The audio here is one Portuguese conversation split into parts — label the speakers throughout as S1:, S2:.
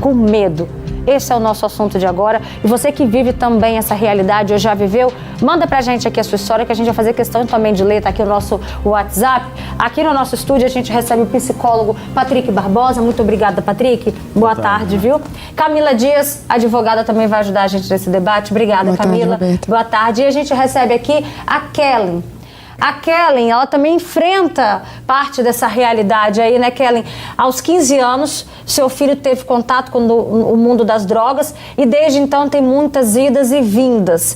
S1: com medo. Esse é o nosso assunto de agora. E você que vive também essa realidade ou já viveu, manda pra gente aqui a sua história, que a gente vai fazer questão também de ler. Tá aqui o nosso WhatsApp. Aqui no nosso estúdio a gente recebe o psicólogo Patrick Barbosa. Muito obrigada, Patrick. Boa tarde, viu? Camila Dias, advogada, também vai ajudar a gente nesse debate. Obrigada,
S2: Boa
S1: Camila.
S2: tarde, Roberta.
S1: Boa tarde. E a gente recebe aqui a Kellen. A Kellen, ela também enfrenta parte dessa realidade aí, né, Kellen? Aos 15 anos, seu filho teve contato com o mundo das drogas e desde então tem muitas idas e vindas.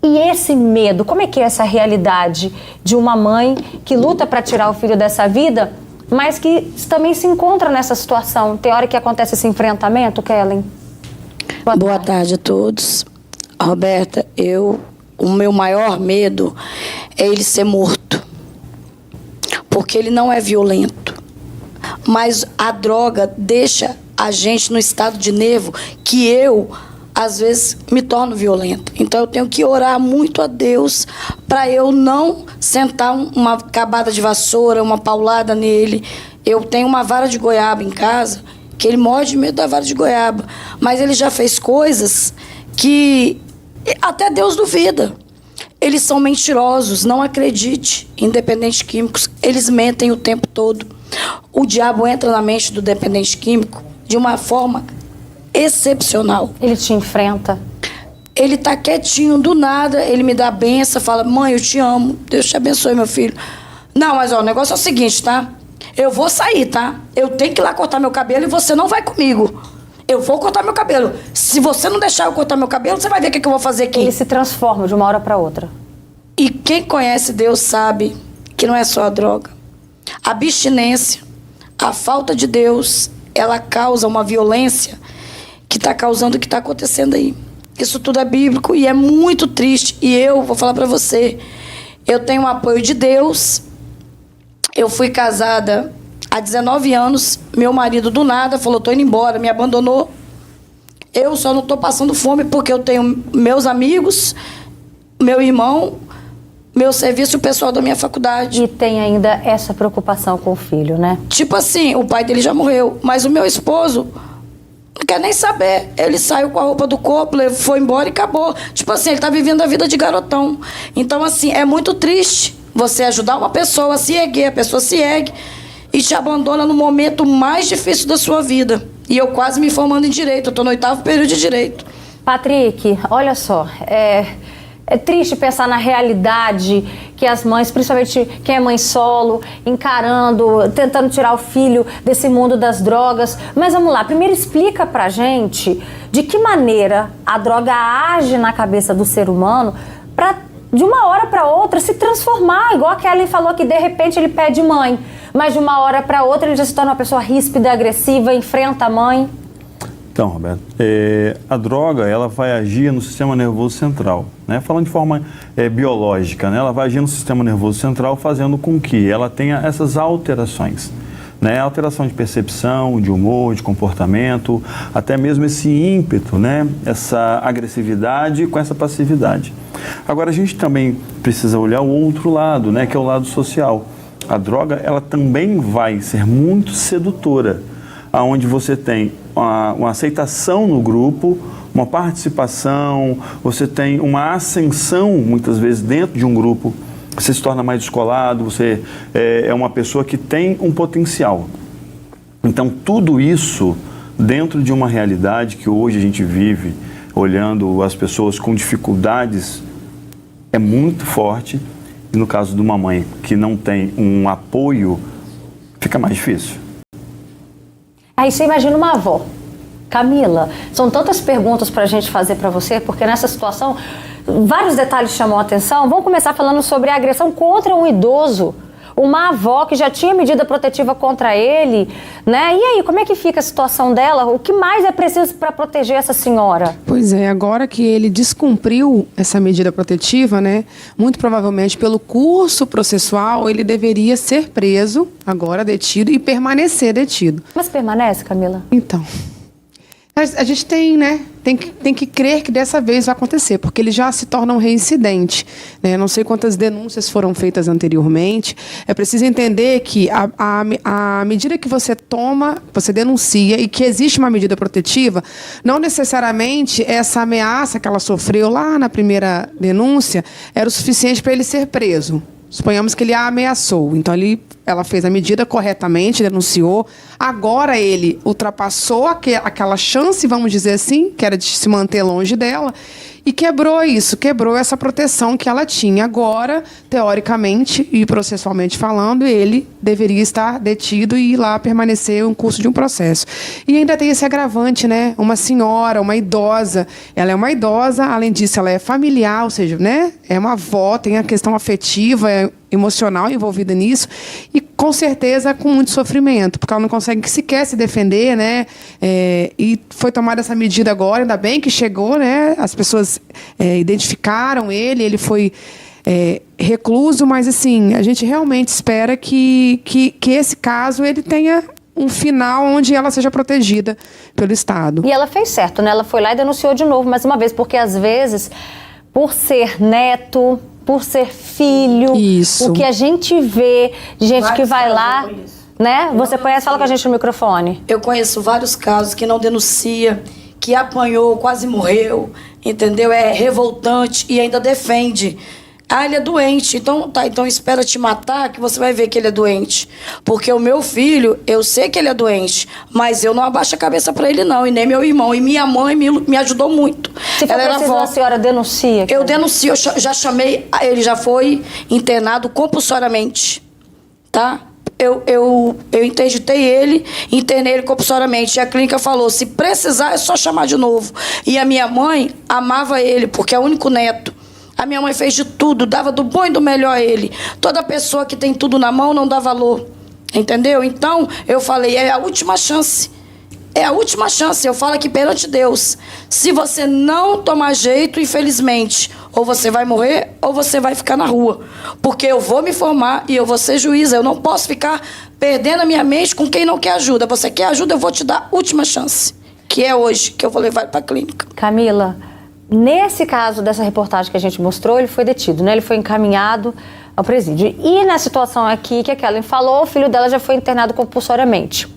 S1: E esse medo, como é que é essa realidade de uma mãe que luta para tirar o filho dessa vida, mas que também se encontra nessa situação? Tem hora que acontece esse enfrentamento, Kellen?
S2: Boa tarde a todos. Roberta, o meu maior medo é ele ser morto, porque ele não é violento, mas a droga deixa a gente no estado de nervo que eu, às vezes, me torno violenta. Então eu tenho que orar muito a Deus para eu não sentar uma cabada de vassoura, uma paulada nele. Eu tenho uma vara de goiaba em casa, que ele morre de medo da vara de goiaba, mas ele já fez coisas que até Deus duvida. Eles são mentirosos, não acredite em dependentes químicos, eles mentem o tempo todo. O diabo entra na mente do dependente químico de uma forma excepcional.
S1: Ele te enfrenta?
S2: Ele tá quietinho, do nada, ele me dá a benção, fala: mãe, eu te amo, Deus te abençoe, meu filho. Não, mas ó, o negócio é o seguinte, tá? Eu vou sair, tá? Eu tenho que ir lá cortar meu cabelo e você não vai comigo. Eu vou cortar meu cabelo. Se você não deixar eu cortar meu cabelo, você vai ver o que eu vou fazer aqui.
S1: Ele se transforma de uma hora para outra.
S2: E quem conhece Deus sabe que não é só a droga. A abstinência, a falta de Deus, ela causa uma violência que está causando o que está acontecendo aí. Isso tudo é bíblico e é muito triste. E eu vou falar para você, eu tenho o apoio de Deus. Eu fui casada há 19 anos, meu marido do nada falou: tô indo embora, me abandonou. Eu só não tô passando fome porque eu tenho meus amigos, meu irmão, meu serviço e o pessoal da minha faculdade.
S1: E tem ainda essa preocupação com o filho, né?
S2: Tipo assim, o pai dele já morreu, mas o meu esposo não quer nem saber. Ele saiu com a roupa do corpo, foi embora e acabou. Tipo assim, ele tá vivendo a vida de garotão. Então, assim, é muito triste você ajudar uma pessoa a se erguer, a pessoa se ergue e te abandona no momento mais difícil da sua vida. E eu quase me formando em Direito, eu tô no 8º período de Direito.
S1: Patrick, olha só, é triste pensar na realidade que as mães, principalmente quem é mãe solo, encarando, tentando tirar o filho desse mundo das drogas. Mas vamos lá, primeiro explica pra gente de que maneira a droga age na cabeça do ser humano pra, de uma hora para outra, se transformar, igual a Kellen falou que de repente ele pede mãe, mas de uma hora para outra ele já se torna uma pessoa ríspida, agressiva, enfrenta a mãe.
S3: Então, Roberto, a droga, ela vai agir no sistema nervoso central, né? Falando de forma biológica, né? Ela vai agir no sistema nervoso central, fazendo com que ela tenha essas alterações, né? Alteração de percepção, de humor, de comportamento, até mesmo esse ímpeto, né? Essa agressividade com essa passividade. Agora, a gente também precisa olhar o outro lado, né? Que é o lado social. A droga, ela também vai ser muito sedutora, onde você tem uma aceitação no grupo, uma participação, você tem uma ascensão, muitas vezes, dentro de um grupo, você se torna mais descolado, você é uma pessoa que tem um potencial. Então, tudo isso, dentro de uma realidade que hoje a gente vive, olhando as pessoas com dificuldades, é muito forte. E no caso de uma mãe que não tem um apoio, fica mais difícil.
S1: Aí você imagina uma avó. Camila, são tantas perguntas para a gente fazer para você, porque nessa situação vários detalhes chamam a atenção. Vamos começar falando sobre a agressão contra um idoso. Uma avó que já tinha medida protetiva contra ele, né? E aí, como é que fica a situação dela? O que mais é preciso para proteger essa senhora?
S4: Pois é, agora que ele descumpriu essa medida protetiva, né? Muito provavelmente pelo curso processual, ele deveria ser preso, agora detido, e permanecer detido.
S1: Mas permanece, Camila?
S4: Então, A gente tem, né? Tem que crer que dessa vez vai acontecer, porque ele já se torna um reincidente, né? Não sei quantas denúncias foram feitas anteriormente. É preciso entender que a medida que você toma, você denuncia e que existe uma medida protetiva, não necessariamente essa ameaça que ela sofreu lá na primeira denúncia era o suficiente para ele ser preso. Suponhamos que ele a ameaçou. Então, ela fez a medida corretamente, denunciou. Agora ele ultrapassou aquela chance, vamos dizer assim, que era de se manter longe dela, e quebrou essa proteção que ela tinha. Agora, teoricamente e processualmente falando, ele deveria estar detido e ir lá permanecer no curso de um processo. E ainda tem esse agravante, né? Uma senhora, uma idosa. Ela é uma idosa, além disso, ela é familiar, ou seja, né? É uma avó, tem a questão afetiva, emocional envolvida nisso, e com certeza com muito sofrimento, porque ela não consegue sequer se defender, né? E foi tomada essa medida agora, ainda bem que chegou, né? As pessoas identificaram ele foi recluso, mas assim, a gente realmente espera que esse caso ele tenha um final onde ela seja protegida pelo Estado.
S1: E ela fez certo, né? Ela foi lá e denunciou de novo, mais uma vez, porque às vezes, por ser neto, por ser filho,
S4: Isso.
S1: o que a gente vê de gente que vai lá, né? Você conhece? Fala com a gente no microfone.
S2: Eu conheço vários casos que não denuncia, que apanhou, quase morreu, entendeu? É revoltante e ainda defende. Ah, ele é doente, então espera te matar que você vai ver que ele é doente. Porque o meu filho, eu sei que ele é doente, mas eu não abaixo a cabeça pra ele não, e nem meu irmão. E minha mãe me ajudou muito.
S1: Se for preciso, a senhora denuncia?
S2: Eu denuncio, eu já chamei, ele já foi internado compulsoriamente, tá? Eu interditei ele, internei ele compulsoriamente. E a clínica falou, se precisar é só chamar de novo. E a minha mãe amava ele, porque é o único neto. A minha mãe fez de tudo, dava do bom e do melhor a ele. Toda pessoa que tem tudo na mão não dá valor, entendeu? Então, eu falei, é a última chance. É a última chance. Eu falo aqui perante Deus. Se você não tomar jeito, infelizmente, ou você vai morrer, ou você vai ficar na rua. Porque eu vou me formar e eu vou ser juíza. Eu não posso ficar perdendo a minha mente com quem não quer ajuda. Você quer ajuda, eu vou te dar a última chance. Que é hoje, que eu vou levar ele para a clínica.
S1: Camila, nesse caso dessa reportagem que a gente mostrou, ele foi detido, né? Ele foi encaminhado ao presídio. E na situação aqui que a Kellen falou, o filho dela já foi internado compulsoriamente.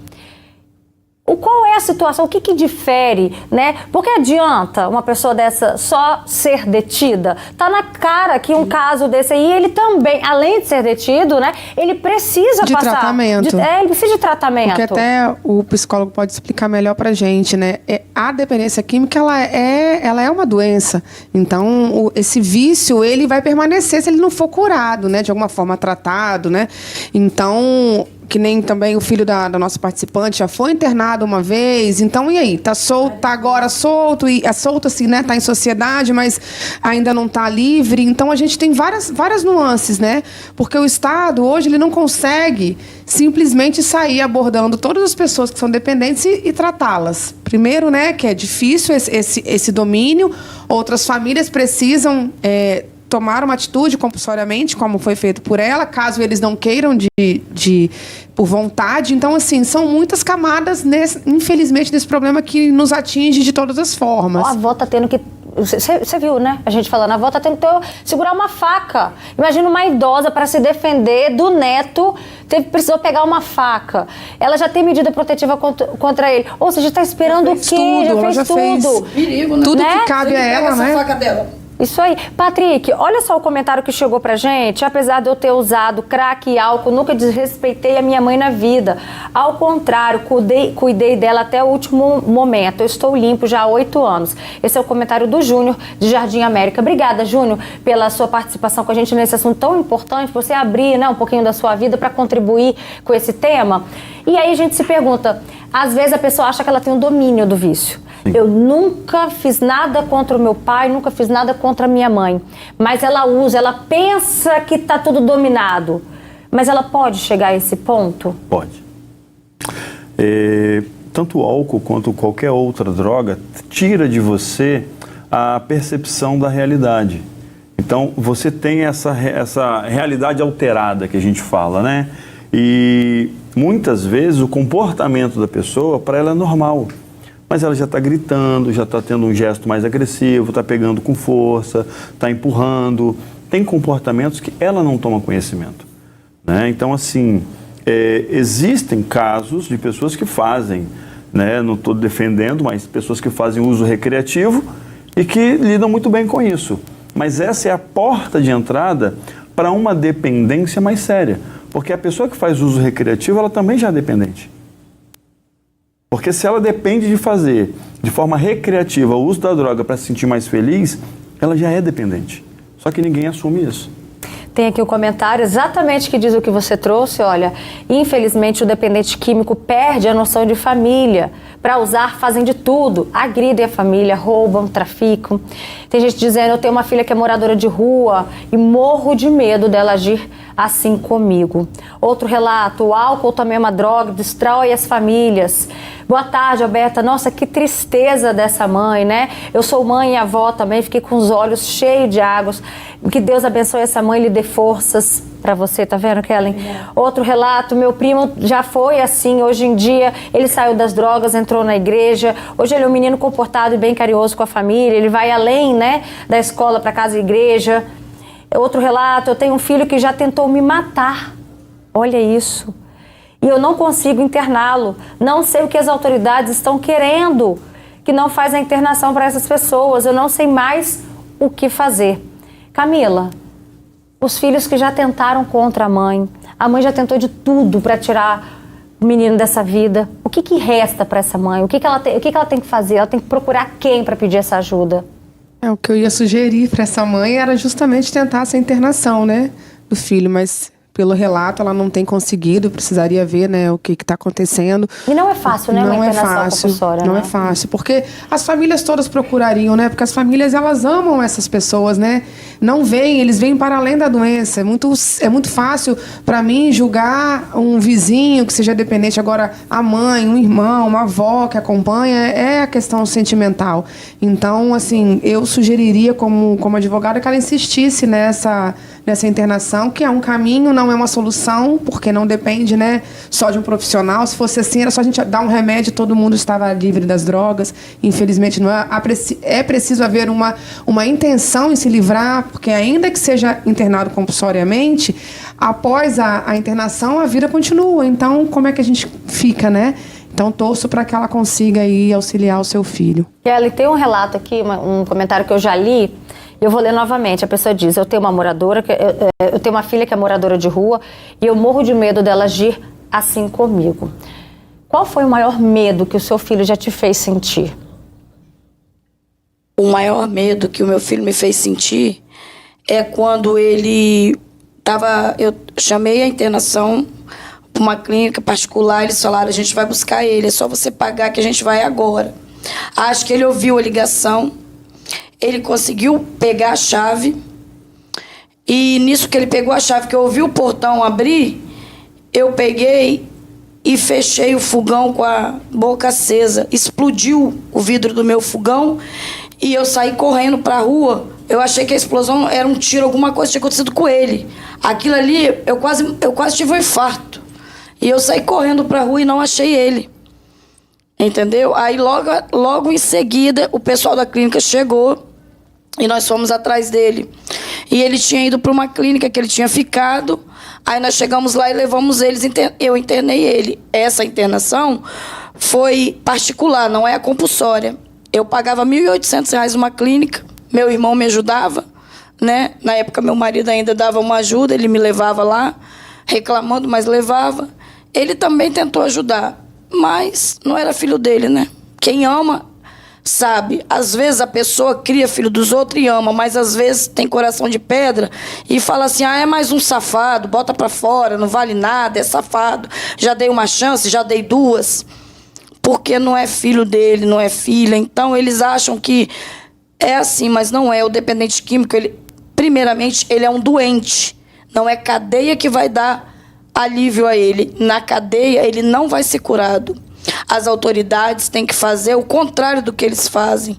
S1: Qual é a situação? O que difere, né? Porque adianta uma pessoa dessa só ser detida? Tá na cara que um caso desse aí, ele também, além de ser detido, né? Ele precisa
S4: de
S1: passar...
S4: tratamento.
S1: Ele precisa de tratamento.
S4: Porque até o psicólogo pode explicar melhor pra gente, né? A dependência química, ela é uma doença. Então, esse vício, ele vai permanecer se ele não for curado, né? De alguma forma tratado, né? Então... que nem também o filho da nossa participante já foi internado uma vez, então e aí? Tá solto, tá agora solto, e é solto assim, né? Tá em sociedade, mas ainda não tá livre. Então a gente tem várias nuances, né? Porque o Estado hoje ele não consegue simplesmente sair abordando todas as pessoas que são dependentes e tratá-las. Primeiro, né, que é difícil esse domínio, outras famílias precisam tomar uma atitude compulsoriamente, como foi feito por ela, caso eles não queiram por vontade. Então, assim, são muitas camadas, infelizmente, desse problema que nos atinge de todas as formas.
S1: A avó tá tendo que... Você viu, né? A gente falando, a avó tá tendo que segurar uma faca. Imagina uma idosa para se defender do neto, precisou pegar uma faca. Ela já tem medida protetiva contra ele. Ou seja, tá esperando o quê? Já fez tudo.
S2: Perigo, né?
S4: Tudo
S1: né?
S4: que cabe a ela, né?
S2: Essa faca dela.
S1: Isso aí. Patrick, olha só o comentário que chegou pra gente. Apesar de eu ter usado crack e álcool, nunca desrespeitei a minha mãe na vida. Ao contrário, cuidei dela até o último momento. Eu estou limpo já há 8 anos. Esse é o comentário do Júnior, de Jardim América. Obrigada, Júnior, pela sua participação com a gente nesse assunto tão importante. Você abrir, né, um pouquinho da sua vida para contribuir com esse tema. E aí a gente se pergunta, às vezes a pessoa acha que ela tem um domínio do vício. Eu nunca fiz nada contra o meu pai, nunca fiz nada contra a minha mãe. Mas ela usa, ela pensa que está tudo dominado. Mas ela pode chegar a esse ponto?
S3: Pode. Tanto o álcool quanto qualquer outra droga tira de você a percepção da realidade. Então, você tem essa realidade alterada que a gente fala, né? E muitas vezes o comportamento da pessoa, para ela, é normal. mas ela já está gritando, já está tendo um gesto mais agressivo, está pegando com força, está empurrando, tem comportamentos que ela não toma conhecimento, né? Então, assim, existem casos de pessoas que fazem, né? Não estou defendendo, mas pessoas que fazem uso recreativo e que lidam muito bem com isso. Mas essa é a porta de entrada para uma dependência mais séria, porque a pessoa que faz uso recreativo, ela também já é dependente. Porque se ela depende de fazer de forma recreativa o uso da droga para se sentir mais feliz, ela já é dependente. Só que ninguém assume isso.
S1: Tem aqui um comentário exatamente que diz o que você trouxe, olha, infelizmente o dependente químico perde a noção de família. Para usar, fazem de tudo, agridem a família, roubam, traficam. Tem gente dizendo, eu tenho uma filha que é moradora de rua e morro de medo dela agir assim comigo. Outro relato, o álcool também é uma droga, destrói as famílias. Boa tarde, Alberta. Nossa, que tristeza dessa mãe, né? Eu sou mãe e avó também, fiquei com os olhos cheios de águas. Que Deus abençoe essa mãe e lhe dê forças para você, tá vendo, Kellen? Outro relato, meu primo já foi assim, hoje em dia ele saiu das drogas, entrou na igreja, hoje ele é um menino comportado e bem carinhoso com a família, ele vai além, né, da escola para casa e igreja. Outro relato, eu tenho um filho que já tentou me matar, olha isso, e eu não consigo interná-lo, não sei o que as autoridades estão querendo, que não faz a internação para essas pessoas, eu não sei mais o que fazer. Camila, os filhos que já tentaram contra a mãe já tentou de tudo para tirar o menino dessa vida. O que resta para essa mãe? O que ela tem que fazer? Ela tem que procurar quem para pedir essa ajuda?
S4: O que eu ia sugerir para essa mãe era justamente tentar essa internação, né, do filho, mas pelo relato ela não tem conseguido, precisaria ver, né, o que está acontecendo.
S1: E não é fácil, né, uma internação compulsória,
S4: não
S1: né?
S4: é fácil, porque as famílias todas procurariam, né, porque as famílias elas amam essas pessoas, né, não veem, eles vêm para além da doença. É muito fácil para mim julgar um vizinho que seja dependente, agora a mãe, um irmão, uma avó que acompanha, é a questão sentimental. Então, assim, eu sugeriria como advogada que ela insistisse nessa internação, que é um caminho, não é uma solução, porque não depende, né, só de um profissional. Se fosse assim, era só a gente dar um remédio e todo mundo estava livre das drogas. Infelizmente, não é. É preciso haver uma intenção em se livrar, porque ainda que seja internado compulsoriamente, após a internação, a vida continua. Então, como é que a gente fica, né? Então, torço para que ela consiga aí auxiliar o seu filho.
S1: Kelly, tem um relato aqui, um comentário que eu já li, eu vou ler novamente. A pessoa diz, eu tenho uma filha que é moradora de rua e eu morro de medo dela agir assim comigo. Qual foi o maior medo que o seu filho já te fez sentir?
S2: O maior medo que o meu filho me fez sentir é quando ele estava... Eu chamei a internação para uma clínica particular, eles falaram, a gente vai buscar ele, é só você pagar que a gente vai agora. Acho que ele ouviu a ligação, ele conseguiu pegar a chave, e nisso que ele pegou a chave, que eu ouvi o portão abrir, eu peguei e fechei o fogão com a boca acesa. Explodiu o vidro do meu fogão e eu saí correndo para a rua. Eu achei que a explosão era um tiro, alguma coisa tinha acontecido com ele. Aquilo ali, eu quase tive um infarto. E eu saí correndo para a rua e não achei ele. Entendeu? Aí logo em seguida o pessoal da clínica chegou e nós fomos atrás dele. E ele tinha ido para uma clínica que ele tinha ficado. Aí nós chegamos lá e levamos eles, eu internei ele. Essa internação foi particular, não é a compulsória. Eu pagava R$ 1.800 numa clínica, meu irmão me ajudava, né? Na época meu marido ainda dava uma ajuda, ele me levava lá, reclamando, mas levava. Ele também tentou ajudar, mas não era filho dele, né? Quem ama, sabe. Às vezes a pessoa cria filho dos outros e ama, mas às vezes tem coração de pedra e fala assim, é mais um safado, bota pra fora, não vale nada, é safado. Já dei uma chance, já dei duas. Porque não é filho dele, não é filha. Então eles acham que é assim, mas não é. O dependente químico, primeiramente, ele é um doente. Não é cadeia que vai dar alívio a ele. Na cadeia, ele não vai ser curado. As autoridades têm que fazer o contrário do que eles fazem.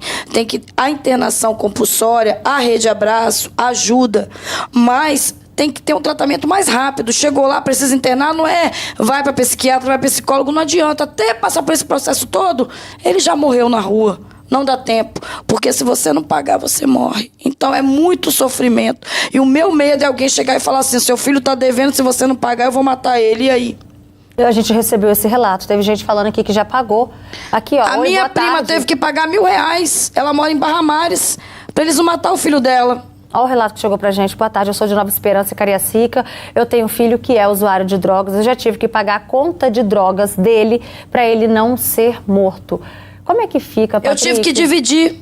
S2: A internação compulsória, a rede abraço, ajuda. Mas tem que ter um tratamento mais rápido. Chegou lá, precisa internar, não é vai para psiquiatra, vai para psicólogo, não adianta. Até passar por esse processo todo, ele já morreu na rua. Não dá tempo, porque se você não pagar, você morre. Então é muito sofrimento. E o meu medo é alguém chegar e falar assim, seu filho está devendo, se você não pagar, eu vou matar ele. E aí?
S1: A gente recebeu esse relato. Teve gente falando aqui que já pagou. Aqui, ó.
S2: A minha prima teve que pagar R$1.000. Ela mora em Barra Mares, para eles não matar o filho dela.
S1: Olha o relato que chegou pra gente. Boa tarde, eu sou de Nova Esperança, Cariacica. Eu tenho um filho que é usuário de drogas. Eu já tive que pagar a conta de drogas dele para ele não ser morto. Como é que fica, Patrick?
S2: Eu tive que dividir.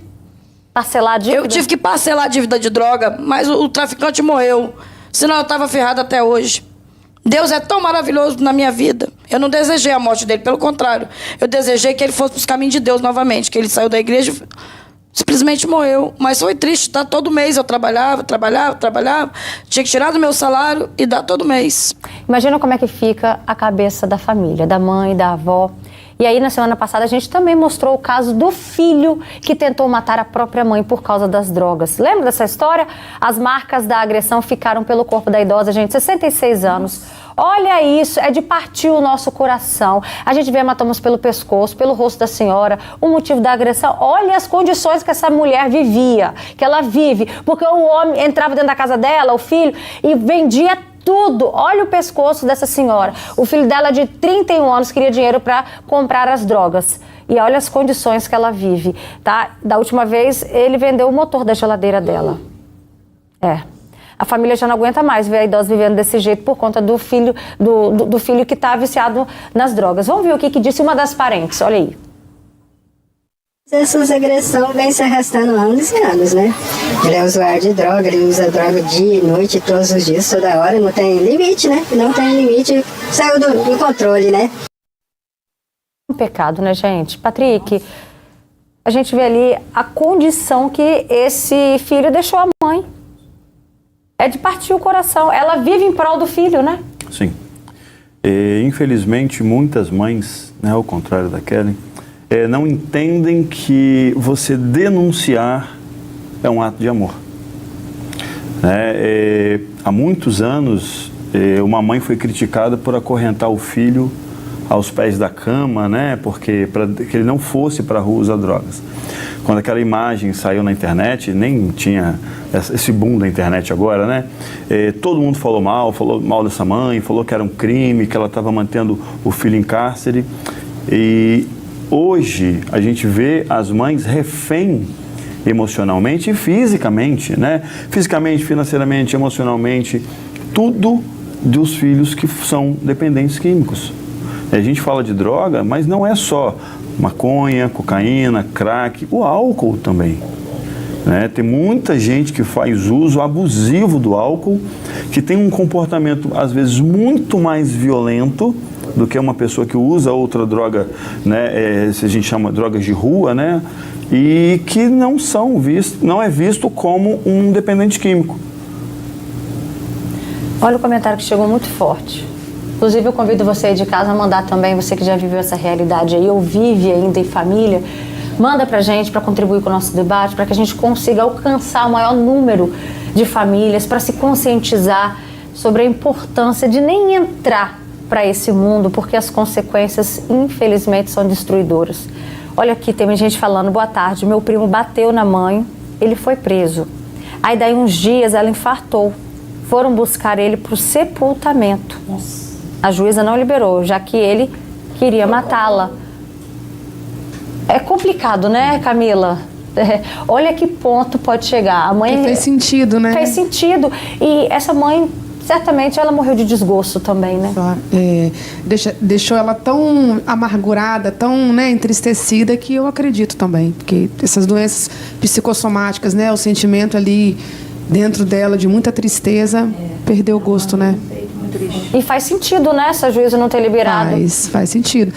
S1: Parcelar a dívida?
S2: Eu tive que parcelar a dívida de droga, mas o traficante morreu. Senão eu estava ferrada até hoje. Deus é tão maravilhoso na minha vida. Eu não desejei a morte dele, pelo contrário. Eu desejei que ele fosse para os caminhos de Deus novamente, que ele saiu da igreja e simplesmente morreu. Mas foi triste, tá? Todo mês eu trabalhava. Tinha que tirar do meu salário e dar todo mês.
S1: Imagina como é que fica a cabeça da família, da mãe, da avó. E aí, na semana passada, a gente também mostrou o caso do filho que tentou matar a própria mãe por causa das drogas. Lembra dessa história? As marcas da agressão ficaram pelo corpo da idosa, gente, 66 anos. Olha isso, é de partir o nosso coração. A gente vê hematomas pelo pescoço, pelo rosto da senhora, o motivo da agressão. Olha as condições que essa mulher vivia, que ela vive. Porque o homem entrava dentro da casa dela, o filho, e vendia tudo. Olha o pescoço dessa senhora. O filho dela, de 31 anos, queria dinheiro para comprar as drogas. E olha as condições que ela vive, tá? Da última vez, ele vendeu o motor da geladeira dela. A família já não aguenta mais ver a idosa vivendo desse jeito por conta do filho, do filho que está viciado nas drogas. Vamos ver o que disse uma das parentes. Olha aí.
S5: Essas agressões vêm se arrastando há anos e anos, né? Ele é usuário de droga, ele usa droga dia e noite, todos os dias, toda hora, não tem limite, né? Não tem limite, saiu do controle, né?
S1: Um pecado, né, gente? Patrick, a gente vê ali a condição que esse filho deixou a mãe. É de partir o coração. Ela vive em prol do filho, né?
S3: Sim. Infelizmente, muitas mães, né, ao contrário da Kelly, não entendem que você denunciar é um ato de amor. Há muitos anos, uma mãe foi criticada por acorrentar o filho aos pés da cama, né, porque para que ele não fosse para a rua usar drogas. Quando aquela imagem saiu na internet, nem tinha esse boom da internet agora, né? Todo mundo falou mal dessa mãe, falou que era um crime, que ela estava mantendo o filho em cárcere. E hoje a gente vê as mães refém emocionalmente e fisicamente, né? Fisicamente, financeiramente, emocionalmente, tudo dos filhos que são dependentes químicos. A gente fala de droga, mas não é só maconha, cocaína, crack, o álcool também. Né? Tem muita gente que faz uso abusivo do álcool, que tem um comportamento, às vezes, muito mais violento do que uma pessoa que usa outra droga, né? Se a gente chama drogas de rua, né? E que não é visto como um dependente químico.
S1: Olha o comentário que chegou muito forte. Inclusive, eu convido você aí de casa a mandar também, você que já viveu essa realidade aí, ou vive ainda em família, manda pra gente para contribuir com o nosso debate, para que a gente consiga alcançar o maior número de famílias, para se conscientizar sobre a importância de nem entrar para esse mundo, porque as consequências, infelizmente, são destruidoras. Olha aqui, tem gente falando, boa tarde, meu primo bateu na mãe, ele foi preso. Aí daí uns dias ela infartou, foram buscar ele para o sepultamento. Nossa. A juíza não liberou, já que ele queria matá-la. É complicado, né, Camila? Olha que ponto pode chegar. A mãe
S4: fez sentido, né?
S1: Fez sentido. E essa mãe, certamente, ela morreu de desgosto também, né?
S4: Deixou ela tão amargurada, tão, né, entristecida, que eu acredito também. Porque essas doenças psicossomáticas, né, o sentimento ali dentro dela de muita tristeza, perdeu o gosto, né?
S1: E faz sentido, né, essa juíza não ter liberado.
S4: Faz sentido.